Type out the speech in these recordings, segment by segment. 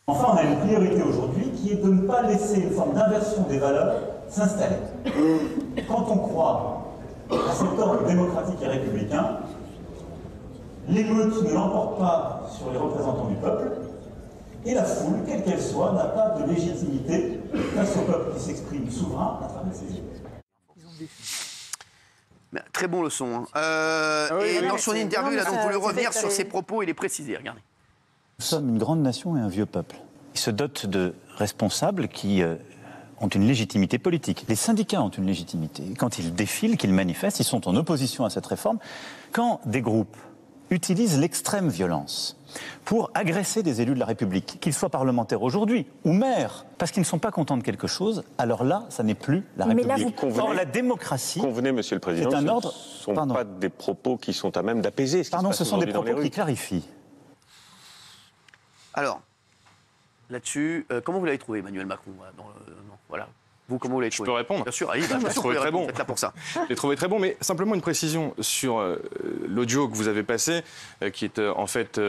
Enfin, on a une priorité aujourd'hui qui est de ne pas laisser une forme d'inversion des valeurs s'installer. Quand on croit à cet ordre démocratique et républicain, l'émeute ne l'emporte pas sur les représentants du peuple, et la foule, quelle qu'elle soit, n'a pas de légitimité face au peuple qui s'exprime souverain à travers ses yeux. Très bon le son. Et dans son interview, il a donc voulu revenir sur ses propos et les préciser. Regardez. Nous sommes une grande nation et un vieux peuple. Ils se dotent de responsables qui ont une légitimité politique. Les syndicats ont une légitimité. Quand ils défilent, qu'ils manifestent, ils sont en opposition à cette réforme. Quand des groupes utilisent l'extrême violence pour agresser des élus de la République, qu'ils soient parlementaires aujourd'hui ou maires, parce qu'ils ne sont pas contents de quelque chose, alors là, ça n'est plus la République. Or, la démocratie... Convenez, Monsieur le Président, c'est un ordre... ce ne sont pas des propos qui sont à même d'apaiser ce qui se passe ce sont des aujourd'hui propos qui clarifient. Alors, là-dessus, comment vous l'avez trouvé, Emmanuel Macron voilà. Vous, comment vous l'avez trouvé? Je peux répondre? Bien sûr, je l'ai trouvé très bon. Vous êtes là pour ça. Je l'ai trouvé très bon, mais simplement une précision sur l'audio que vous avez passé, qui est en fait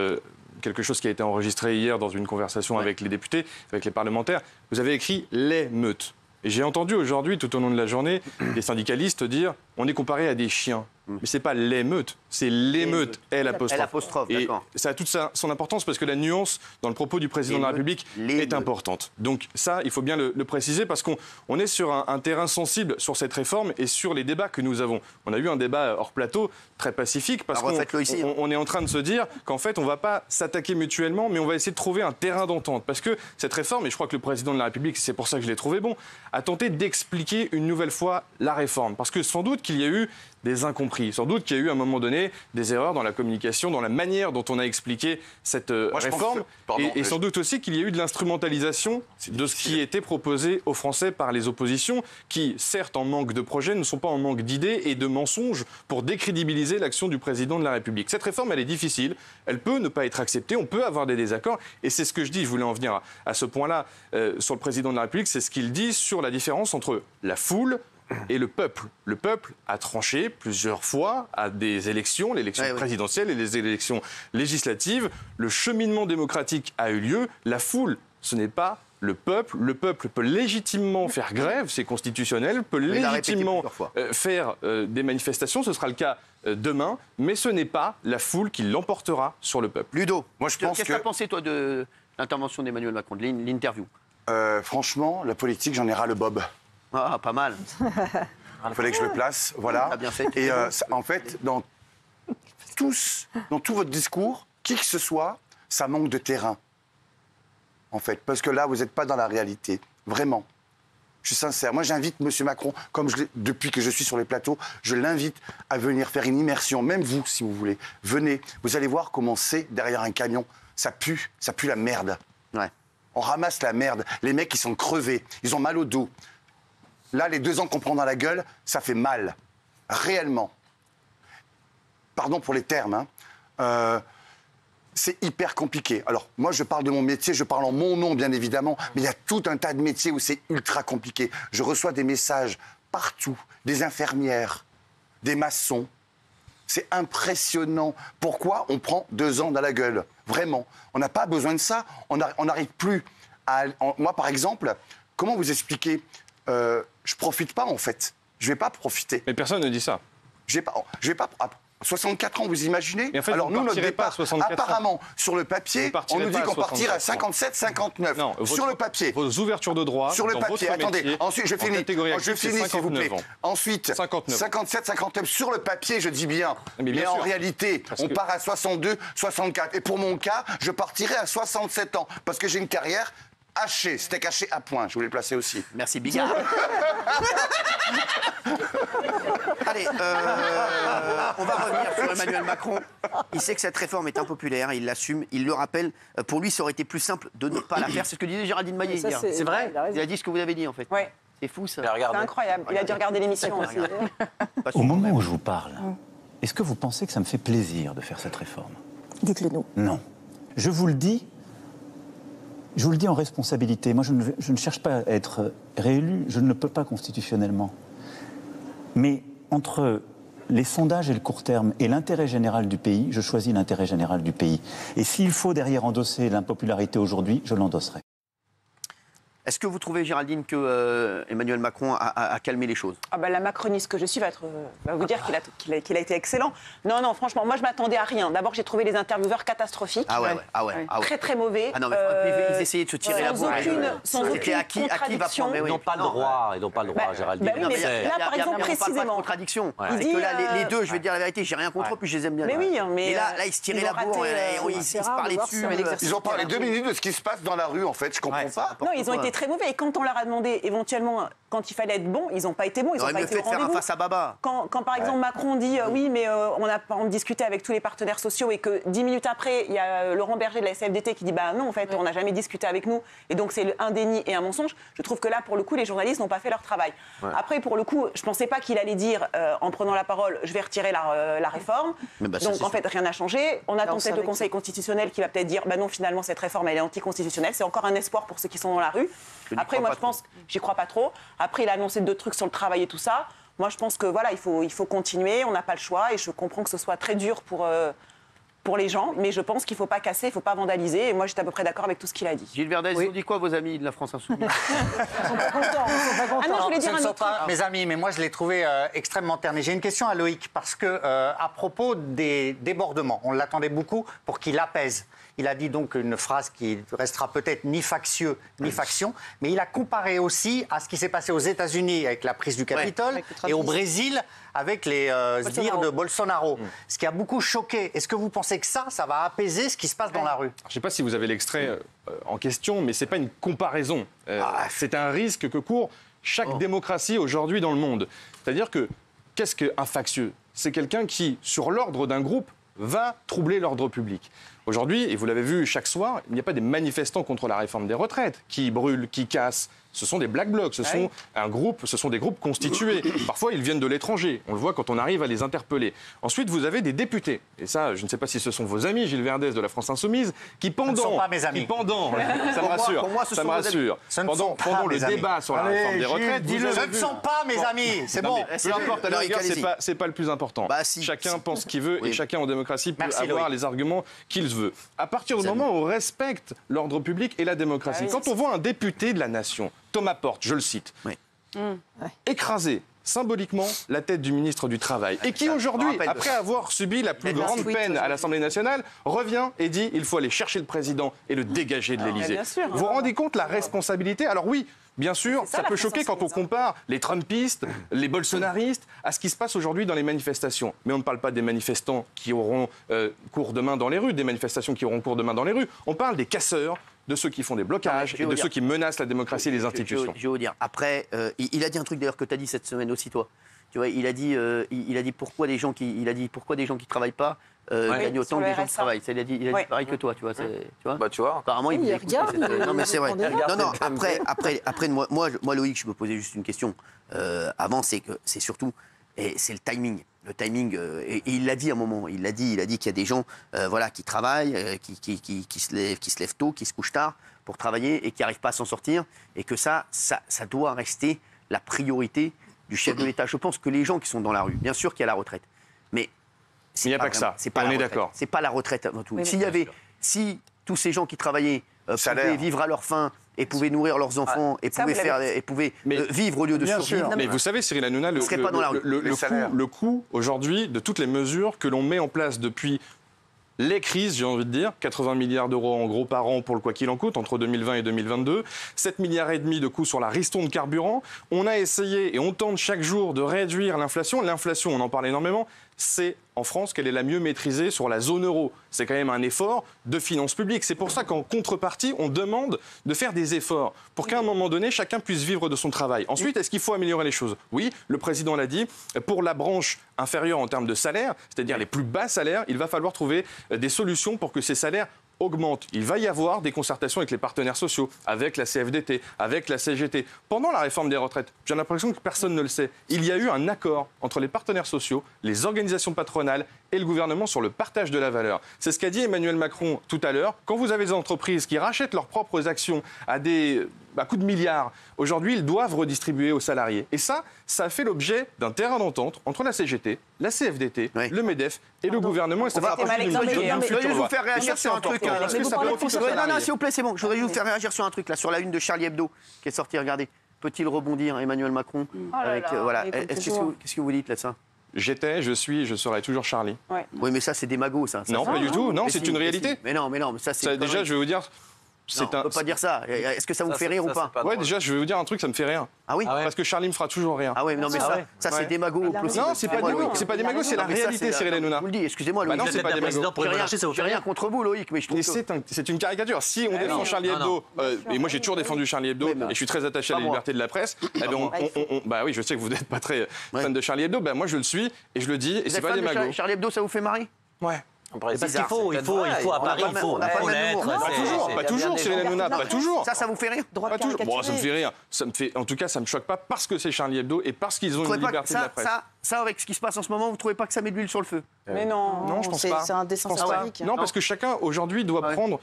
quelque chose qui a été enregistré hier dans une conversation avec les députés, avec les parlementaires. Vous avez écrit « les meutes ». Et j'ai entendu aujourd'hui, tout au long de la journée, des syndicalistes dire « on est comparé à des chiens ». Mais ce n'est pas l'émeute, c'est l'émeute, L''. Et ça a toute son importance parce que la nuance dans le propos du président de la République est importante. Donc ça, il faut bien le préciser parce qu'on est sur un terrain sensible sur cette réforme et sur les débats que nous avons. On a eu un débat hors plateau très pacifique parce qu'on est en train de se dire qu'en fait, on ne va pas s'attaquer mutuellement, mais on va essayer de trouver un terrain d'entente. Parce que cette réforme, et je crois que le président de la République, c'est pour ça que je l'ai trouvé bon, a tenté d'expliquer une nouvelle fois la réforme. Parce que sans doute qu'il y a eu des incompris. Sans doute qu'il y a eu à un moment donné des erreurs dans la communication, dans la manière dont on a expliqué cette réforme. Et sans doute aussi qu'il y a eu de l'instrumentalisation de ce qui était proposé aux Français par les oppositions, qui, certes, en manque de projets, ne sont pas en manque d'idées et de mensonges pour décrédibiliser l'action du président de la République. Cette réforme, elle est difficile. Elle peut ne pas être acceptée. On peut avoir des désaccords. Et c'est ce que je dis. Je voulais en venir à ce point-là sur le président de la République. C'est ce qu'il dit sur la différence entre la foule et le peuple. Le peuple a tranché plusieurs fois à des élections, l'élection présidentielle et les élections législatives. Le cheminement démocratique a eu lieu. La foule, ce n'est pas le peuple. Le peuple peut légitimement faire grève, c'est constitutionnel, peut légitimement faire des manifestations. Ce sera le cas demain, mais ce n'est pas la foule qui l'emportera sur le peuple. Ludo, moi je pense qu'est-ce que tu as pensé, toi, de l'intervention d'Emmanuel Macron, de l'interview? Franchement, la politique, j'en ai ras le bob. Ah, pas mal. Il fallait que je le place, voilà. Bien fait, et en fait, dans tout votre discours, qui que ce soit, ça manque de terrain. En fait, parce que là, vous n'êtes pas dans la réalité. Vraiment. Je suis sincère. Moi, j'invite M. Macron, depuis que je suis sur les plateaux, je l'invite à venir faire une immersion, même vous, si vous voulez. Venez, vous allez voir comment c'est derrière un camion. Ça pue la merde. Ouais. On ramasse la merde. Les mecs, ils sont crevés, ils ont mal au dos. Là, les 2 ans qu'on prend dans la gueule, ça fait mal. Réellement. Pardon pour les termes. C'est hyper compliqué. Alors, moi, je parle de mon métier, je parle en mon nom, bien évidemment, mais il y a tout un tas de métiers où c'est ultra compliqué. Je reçois des messages partout, des infirmières, des maçons. C'est impressionnant. Pourquoi on prend 2 ans dans la gueule? Vraiment. On n'a pas besoin de ça. On n'arrive plus à... Moi, par exemple, comment vous expliquer je profite pas, en fait. Je vais pas profiter. Mais personne ne dit ça. Je vais pas 64 ans, vous imaginez? En fait, alors nous, notre départ, apparemment, sur le papier, on nous dit qu'on partirait à 57, 59. Non, sur le papier. Vos ouvertures de droit, sur le papier, attendez, métier, ensuite, je finis, s'il vous plaît. Ensuite, 57, 59, sur le papier, je dis bien. Mais en réalité, on part à 62, 64. Et pour mon cas, je partirai à 67 ans, parce que j'ai une carrière haché, c'était caché à point. Je voulais le placer aussi. Merci, Bigard. Allez, on va revenir sur Emmanuel Macron. Il sait que cette réforme est impopulaire, il l'assume, il le rappelle. Pour lui, ça aurait été plus simple de ne pas la faire. C'est ce que disait Géraldine Maillet hier. C'est vrai. Il a dit ce que vous avez dit, en fait. Ouais. C'est fou, ça. C'est incroyable. Il a dû regarder l'émission aussi. Au moment où je vous parle, est-ce que vous pensez que ça me fait plaisir de faire cette réforme? Dites-le nous. Non. Je vous le dis en responsabilité. Moi, je ne cherche pas à être réélu. Je ne le peux pas constitutionnellement. Mais entre les sondages et le court terme et l'intérêt général du pays, je choisis l'intérêt général du pays. Et s'il faut derrière endosser l'impopularité aujourd'hui, je l'endosserai. Est-ce que vous trouvez, Géraldine, que Emmanuel Macron a calmé les choses? La macroniste que je suis va vous dire qu'il a été excellent. Non, franchement, moi je m'attendais à rien. D'abord, j'ai trouvé les intervieweurs catastrophiques. Ah ouais. Très, très mauvais. Ah non, mais ils essayaient de se tirer la bourre. Sans aucune à qui va contradiction. prendre? Ils n'ont pas le droit, Géraldine. Oui, mais là, par exemple, précisément. Pas de contradiction. Il C'est dit, que là, les deux, je vais te dire la vérité, j'ai rien contre eux, puis je les aime bien. Mais oui, mais là, ils se tiraient la bourre, ils se parlaient dessus. Ils ont parlé 2 minutes de ce qui se passe dans la rue, en fait. Je comprends pas. Non, ils ont été très mauvais. Et quand on leur a demandé, éventuellement, quand il fallait être bon, ils n'ont pas été bons. Ils n'ont pas été au rendez-vous. Face à Baba. Quand par exemple, Macron dit oui, mais on discutait avec tous les partenaires sociaux et que 10 minutes après, il y a Laurent Berger de la CFDT qui dit non, en fait, on n'a jamais discuté avec nous. Et donc, c'est un déni et un mensonge. Je trouve que là, pour le coup, les journalistes n'ont pas fait leur travail. Après, pour le coup, je ne pensais pas qu'il allait dire, en prenant la parole, je vais retirer la réforme. Donc, en fait, rien n'a changé. On attend peut-être le Conseil constitutionnel qui va peut-être dire non, finalement, cette réforme, elle est anticonstitutionnelle. C'est encore un espoir pour ceux qui sont dans la rue. Après, moi, je pense, j'y crois pas trop. Après, il a annoncé d'autres trucs sur le travail et tout ça. Moi, je pense que voilà, il faut continuer. On n'a pas le choix. Et je comprends que ce soit très dur pour les gens. Mais je pense qu'il ne faut pas casser, il ne faut pas vandaliser. Et moi, j'étais à peu près d'accord avec tout ce qu'il a dit. Gilles Verdez, ils ont dit quoi, vos amis de la France Insoumise? Ils sont pas contents. Ah non, je voulais dire Ce ne un sont autre pas truc. mes amis, mais moi, je l'ai trouvé extrêmement terne. Et j'ai une question à Loïc, parce que à propos des débordements, on l'attendait beaucoup pour qu'il apaise. Il a dit donc une phrase qui restera peut-être ni factieux ni faction, mais il a comparé aussi à ce qui s'est passé aux États-Unis avec la prise du Capitole et au Brésil avec les sbires de Bolsonaro. Ce qui a beaucoup choqué. Est-ce que vous pensez que ça va apaiser ce qui se passe dans la rue? Je ne sais pas si vous avez l'extrait en question, mais ce n'est pas une comparaison. C'est un risque que court chaque démocratie aujourd'hui dans le monde. C'est-à-dire que, qu'est-ce qu'un factieux? C'est quelqu'un qui, sur l'ordre d'un groupe, va troubler l'ordre public. Aujourd'hui, et vous l'avez vu chaque soir, il n'y a pas des manifestants contre la réforme des retraites qui brûlent, qui cassent. Ce sont des black blocs, ce sont des groupes constitués. Parfois, ils viennent de l'étranger. On le voit quand on arrive à les interpeller. Ensuite, vous avez des députés. Et ça, je ne sais pas si ce sont vos amis, Gilles Verdez de la France Insoumise, qui pendant... Ce ne sont pas mes amis. Ça me rassure. Pour moi, ce ça sont me vos amis. rassure. Pendant le débat sur la réforme des retraites... Ce ne sont pas mes amis, c'est bon. Peu importe, à la rigueur, c'est pas le plus important. Si. Chacun pense ce qu'il veut et chacun en démocratie peut Merci, avoir Loïc. les arguments qu'il veut. À partir du moment où on respecte l'ordre public et la démocratie, quand on voit un député de la nation, Thomas Porte, je le cite, écraser symboliquement la tête du ministre du Travail, et qui aujourd'hui, après avoir subi la plus grande peine à l'Assemblée nationale, revient et dit il faut aller chercher le président et le dégager de l'Élysée. Vous vous rendez compte la responsabilité? Alors oui, bien sûr, ça peut choquer quand on compare les Trumpistes, les bolsonaristes à ce qui se passe aujourd'hui dans les manifestations. Mais on ne parle pas des manifestants qui auront cours demain dans les rues, des manifestations qui auront cours demain dans les rues. On parle des casseurs, de ceux qui font des blocages et de ceux qui menacent la démocratie et les institutions. Je vais vous dire. Après, il a dit un truc d'ailleurs que tu as dit cette semaine aussi, toi. Tu vois, il a dit pourquoi des gens qui travaillent pas gagnent autant que des gens qui travaillent. Il a dit pareil que toi, tu vois. Tu vois. Apparemment, il regarde. Non, mais c'est vrai. Non. Après, moi, Loïc, je me posais juste une question. Avant, c'est surtout, et c'est le timing. Le timing, et il l'a dit à un moment, il a dit qu'il y a des gens qui travaillent, qui se lèvent tôt, qui se couchent tard pour travailler et qui n'arrivent pas à s'en sortir, et que ça doit rester la priorité du chef de l'État. Je pense que les gens qui sont dans la rue, bien sûr qu'il y a la retraite, mais il n'y a pas que ça, on est d'accord. C'est pas la retraite avant tout. Si tous ces gens qui travaillaient pouvaient vivre à leur faim, et pouvaient nourrir leurs enfants, et pouvaient vivre au lieu de survivre. Mais vous savez, Cyril Hanouna, le coût aujourd'hui de toutes les mesures que l'on met en place depuis les crises, j'ai envie de dire, 80 milliards d'euros en gros par an pour le quoi qu'il en coûte, entre 2020 et 2022, 7,5 milliards de coûts sur la ristourne carburant. On a essayé et on tente chaque jour de réduire l'inflation. L'inflation, on en parle énormément, c'est en France qu'elle est la mieux maîtrisée sur la zone euro. C'est quand même un effort de finances publiques. C'est pour ça qu'en contrepartie, on demande de faire des efforts pour qu'à un moment donné, chacun puisse vivre de son travail. Ensuite, est-ce qu'il faut améliorer les choses? Oui, le président l'a dit, pour la branche inférieure en termes de salaire, c'est-à-dire les plus bas salaires, il va falloir trouver des solutions pour que ces salaires augmente. Il va y avoir des concertations avec les partenaires sociaux, avec la CFDT, avec la CGT. Pendant la réforme des retraites, j'ai l'impression que personne ne le sait. Il y a eu un accord entre les partenaires sociaux, les organisations patronales et le gouvernement sur le partage de la valeur. C'est ce qu'a dit Emmanuel Macron tout à l'heure. Quand vous avez des entreprises qui rachètent leurs propres actions à coups de milliards, aujourd'hui, ils doivent redistribuer aux salariés. Et ça a fait l'objet d'un terrain d'entente entre la CGT, la CFDT, le MEDEF et le gouvernement. Et ça va apporter une Je voudrais vous faire réagir sur un truc. Parce que ça profite aux salariés. Non, s'il vous plaît, c'est bon. Je voudrais vous faire réagir sur un truc, là, sur la une de Charlie Hebdo, qui est sortie. Regardez. Peut-il rebondir, Emmanuel Macron voilà. Qu'est-ce que vous dites là-dessus? J'étais, je suis, je serai toujours Charlie. Ouais. Oui, mais ça, c'est démago, ça. Non, pas du tout. Non, Mais c'est si, une réalité. Mais non, mais ça, c'est. Déjà, je vais vous dire. On ne peut pas dire ça. Est-ce que ça vous fait rire ou pas? Ouais, déjà, je vais vous dire un truc, ça me fait rire. Ah oui? Parce que Charlie me fera toujours rire. Ah oui, non, mais ça, c'est démago. Non, c'est pas démago, c'est la réalité, Cyril Hanouna. Je vous le dis, excusez-moi, Loïc. Non, c'est pas démago. J'ai rien contre vous, Loïc, mais je trouve que... C'est une caricature. Si on défend Charlie Hebdo, et moi j'ai toujours défendu Charlie Hebdo, et je suis très attaché à la liberté de la presse, bah oui, je sais que vous n'êtes pas très fan de Charlie Hebdo, bah moi je le suis, et je le dis, et c'est pas démago. Charlie Hebdo, ça vous fait marrer? Ouais. Parce qu'il faut à Paris, il faut être. Pas toujours, Cyril Hanouna, pas toujours. Ça vous fait rire? Pas toujours. Bon, ça me fait rire. En tout cas, ça me choque pas parce que c'est Charlie Hebdo et parce qu'ils ont une liberté de la presse. Ça, avec ce qui se passe en ce moment, vous trouvez pas que ça met de l'huile sur le feu? Mais non. Non, je pense pas. C'est un dessin symbolique. Non, parce que chacun aujourd'hui doit prendre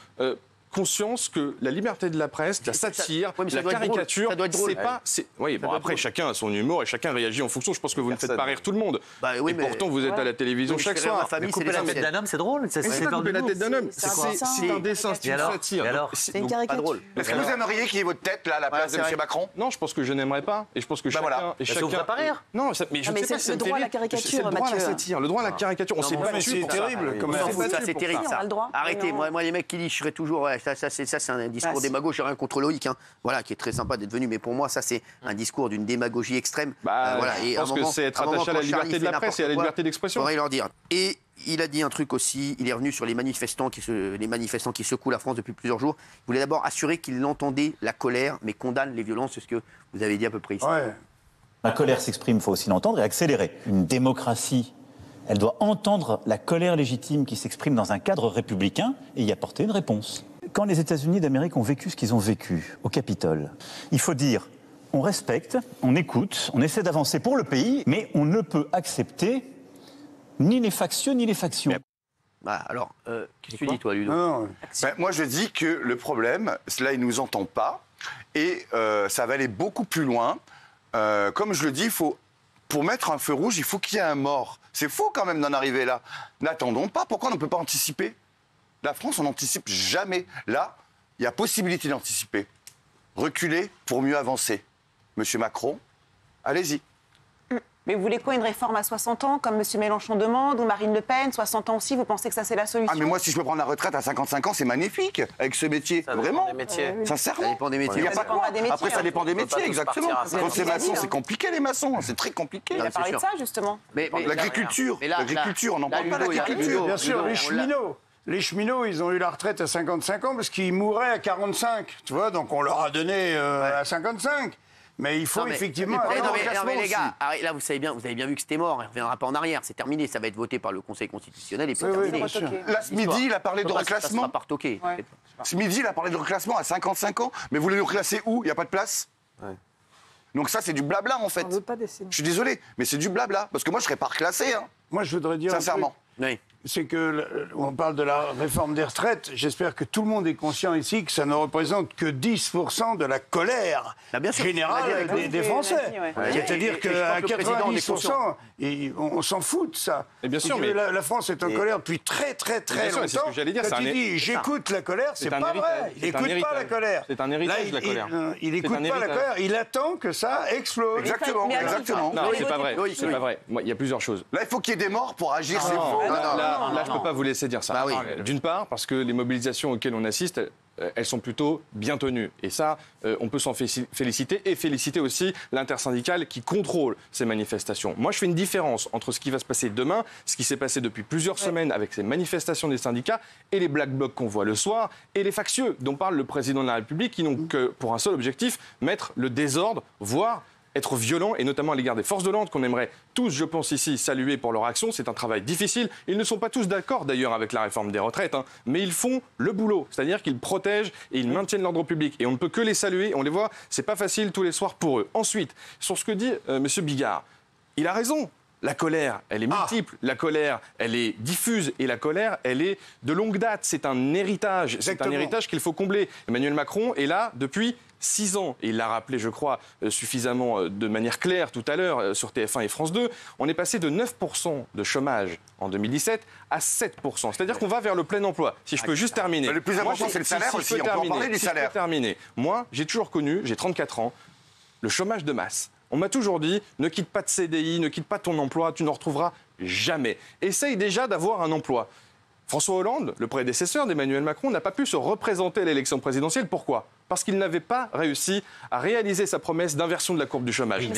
conscience que la liberté de la presse, la satire, la caricature, c'est pas. Oui, bon, après, chacun a son humour et chacun réagit en fonction. Je pense que vous ne faites pas rire tout le monde. Et pourtant, vous êtes à la télévision chaque soir. Couper la tête d'un homme, c'est drôle. C'est pas couper la tête d'un homme. C'est un dessin, c'est une satire. C'est une caricature. Est-ce que vous aimeriez qu'il y ait votre tête là à la place de M. Macron? Non, je pense que je n'aimerais pas. Et je pense que chacun. Ça vous ferait pas rire? Non, mais je ne sais pas si le droit à la caricature, Mathieu. Le droit à la caricature. On s'est pas c'est terrible. Ça, c'est terrible, ça. Arrêtez. Moi, les mecs qui disent, je serai toujours. Ça, c'est un discours démago. J'ai rien contre Loïc, voilà, qui est très sympa d'être venu. Mais pour moi, ça, c'est un discours d'une démagogie extrême. Je pense que c'est être attaché à la liberté de la presse et à la liberté d'expression. On va leur dire. Et il a dit un truc aussi. Il est revenu sur les manifestants qui secouent la France depuis plusieurs jours. Il voulait d'abord assurer qu'il entendait la colère, mais condamne les violences. C'est ce que vous avez dit à peu près ici. Ouais. La colère s'exprime, il faut aussi l'entendre et accélérer. Une démocratie, elle doit entendre la colère légitime qui s'exprime dans un cadre républicain et y apporter une réponse. Quand les États-Unis d'Amérique ont vécu ce qu'ils ont vécu au Capitole, il faut dire, on respecte, on écoute, on essaie d'avancer pour le pays, mais on ne peut accepter ni les factieux ni les factions. Alors, qu'est-ce que tu dis, toi, Ludo? Moi, je dis que le problème, là, il ne nous entend pas, et ça va aller beaucoup plus loin. Comme je le dis, pour mettre un feu rouge, il faut qu'il y ait un mort. C'est faux quand même d'en arriver là. N'attendons pas. Pourquoi on ne peut pas anticiper? La France, on n'anticipe jamais. Là, il y a possibilité d'anticiper. Reculer pour mieux avancer. Monsieur Macron, allez-y. Mais vous voulez quoi, une réforme à 60 ans, comme M. Mélenchon demande, ou Marine Le Pen, 60 ans aussi, vous pensez que ça c'est la solution? Ah mais moi, si je peux prendre la retraite à 55 ans, c'est magnifique, avec ce métier. Ça vraiment. dépend des métiers. Sincèrement. Ça dépend des métiers. Il y a pas dépendra des métiers. Après, ça dépend des métiers, pas tous exactement. partir à Quand c'est 50. maçon, c'est compliqué les maçons, c'est très compliqué. Il a parlé de ça, justement. L'agriculture, on n'en parle pas de l'agriculture. Bien sûr, les cheminots. Les cheminots, ils ont eu la retraite à 55 ans parce qu'ils mouraient à 45. Tu vois, donc on leur a donné à 55. Mais il faut effectivement... mais les gars, là, vous avez bien vu que c'était mort. Il ne reviendra pas en arrière. C'est terminé. Ça va être voté par le Conseil constitutionnel et puis terminé. Là, ce midi, il a parlé de reclassement. Ça sera pas retoqué. Ce midi, il a parlé de reclassement à 55 ans. Mais vous voulez le reclasser où? Il n'y a pas de place. Donc ça, c'est du blabla, en fait. Je suis désolé, mais c'est du blabla. Parce que moi, je ne serais pas reclassé. Moi, je voudrais dire... Sincèrement. C'est que on parle de la réforme des retraites. J'espère que tout le monde est conscient ici que ça ne représente que 10% de la colère générale des Français. C'est-à-dire qu'à 90%, on s'en fout de ça. Et bien sûr, mais la France est en colère depuis très longtemps. C'est ce que j'allais dire. Quand il dit j'écoute la colère, c'est pas vrai. Il n'écoute pas la colère. C'est un héritage de la colère. Il n'écoute pas la colère. Il attend que ça explose. Exactement. Non, c'est pas vrai. C'est pas vrai. Il y a plusieurs choses. Là, il faut qu'il y ait des morts pour agir. C'est faux. Là, je ne peux pas vous laisser dire ça. D'une part, parce que les mobilisations auxquelles on assiste, elles sont plutôt bien tenues. Et ça, on peut s'en féliciter et féliciter aussi l'intersyndicale qui contrôle ces manifestations. Moi, je fais une différence entre ce qui va se passer demain, ce qui s'est passé depuis plusieurs semaines avec ces manifestations des syndicats et les black blocs qu'on voit le soir et les factieux dont parle le président de la République qui n'ont que pour un seul objectif, mettre le désordre, voire être violent, et notamment à l'égard des forces de l'ordre, qu'on aimerait tous, je pense ici, saluer pour leur action. C'est un travail difficile. Ils ne sont pas tous d'accord, d'ailleurs, avec la réforme des retraites, mais ils font le boulot. C'est-à-dire qu'ils protègent et ils maintiennent l'ordre public. Et on ne peut que les saluer. On les voit, c'est pas facile tous les soirs pour eux. Ensuite, sur ce que dit M. Bigard, il a raison. la colère, elle est multiple, la colère, elle est diffuse, et la colère, elle est de longue date. C'est un héritage, qu'il faut combler. Emmanuel Macron est là depuis 6 ans, et il l'a rappelé, je crois, suffisamment de manière claire tout à l'heure sur TF1 et France 2, on est passé de 9% de chômage en 2017 à 7%. C'est-à-dire qu'on va vers le plein emploi. Si je peux juste terminer. Le plus important, c'est le salaire aussi. On peut en parler du salaire. Moi, j'ai toujours connu, j'ai 34 ans, le chômage de masse. On m'a toujours dit, ne quitte pas de CDI, ne quitte pas ton emploi, tu n'en retrouveras jamais. Essaye déjà d'avoir un emploi. François Hollande, le prédécesseur d'Emmanuel Macron, n'a pas pu se représenter à l'élection présidentielle. Pourquoi ? Parce qu'il n'avait pas réussi à réaliser sa promesse d'inversion de la courbe du chômage.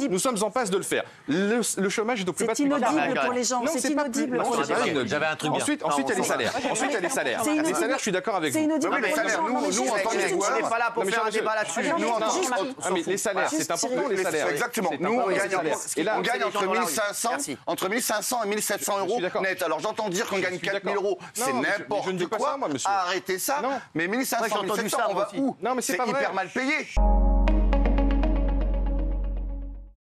Nous sommes en passe de le faire. Le chômage est au plus bas. C'est inaudible pour les gens. C'est inaudible pour les gens. J'avais un truc bien. Ensuite, il y a les salaires. Les salaires, je suis d'accord avec vous. C'est inaudible pour les gens. Nous, en tant que On n'est pas là pour faire un débat là-dessus. Mais les salaires, c'est important, les salaires. Exactement. Nous, on gagne entre 1500 et 1700 euros net. Alors, j'entends dire qu'on gagne 4000 euros. C'est n'importe quoi. Arrêtez ça. Mais 1500, 1700, on va où? Non, mais c'est pas vrai. hyper mal payé.